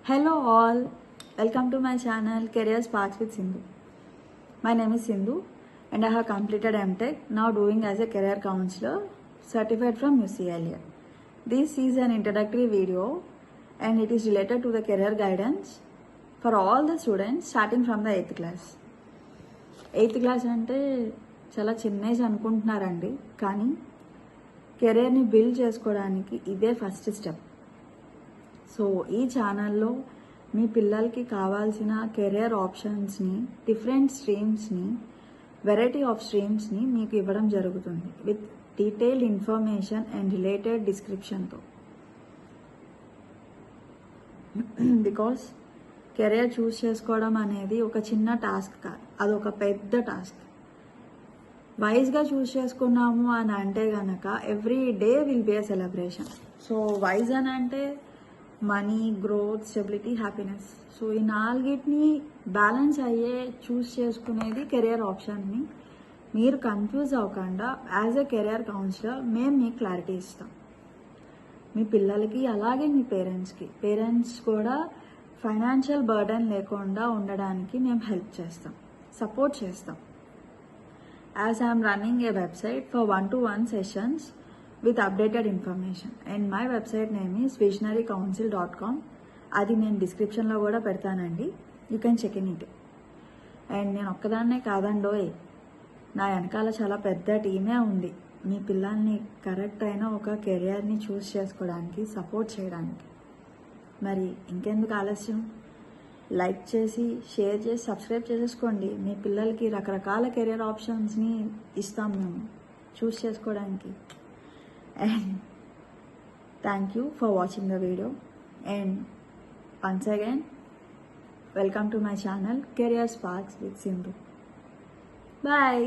Hello all, welcome to my channel Career Sparks with Sindhu. My name is Sindhu and I have completed MTech, now doing as a career counselor, certified from UCLA. This is an introductory video and it is related to the career guidance for all the students starting from the 8th class. 8th class అంటే చాలా చిన్న age అనుకుంటున్నారండి, కానీ కెరియర్ని build చేసుకోవడానికి ఇదే first step. So ఈ ఛానల్లో మీ పిల్లలకి కావాల్సిన కెరియర్ ఆప్షన్స్ని, డిఫరెంట్ స్ట్రీమ్స్ని, వెరైటీ ఆఫ్ స్ట్రీమ్స్ని మీకు ఇవ్వడం జరుగుతుంది with detailed information and related డిస్క్రిప్షన్తో. బికాస్ కెరియర్ చూస్ చేసుకోవడం అనేది ఒక చిన్న టాస్క్ కాదు, అదొక పెద్ద టాస్క్. వైజ్గా చూస్ చేసుకున్నాము అని అంటే కనుక every day will be a celebration. So wise అని అంటే money, growth, stability, happiness. So ఈ నాలుగిటిని బ్యాలెన్స్ అయ్యే చూస్ చేసుకునేది కెరియర్ ఆప్షన్ని. మీరు కన్ఫ్యూజ్ అవ్వకుండా యాజ్ ఎ కెరియర్ కౌన్సిలర్ మేము మీకు క్లారిటీ ఇస్తాం. మీ పిల్లలకి అలాగే మీ పేరెంట్స్ కూడా ఫైనాన్షియల్ బర్డెన్ లేకుండా ఉండడానికి మేము హెల్ప్ చేస్తాం, సపోర్ట్ చేస్తాం. As I'm running A website for 1-to-1 sessions with updated information and my website name is visionarycouncil.com. అది నేను డిస్క్రిప్షన్లో కూడా పెడతానండి, you can check in it. And నేను ఒక్కదాన్నే కాదండోయ్, నా వెనకాల చాలా పెద్ద టీమే ఉంది మీ పిల్లల్ని కరెక్ట్ అయిన ఒక కెరియర్ని చూస్ చేసుకోవడానికి, సపోర్ట్ చేయడానికి. మరి ఇంకెందుకు ఆలస్యం, లైక్ చేసి, షేర్ చేసి, సబ్స్క్రైబ్ చేసేసుకోండి. మీ పిల్లలకి రకరకాల కెరియర్ ఆప్షన్స్ని ఇస్తాం మేము చూస్ చేసుకోవడానికి. And thank you for watching the video, and once again welcome to my channel Career Sparks with Sindhu. Bye.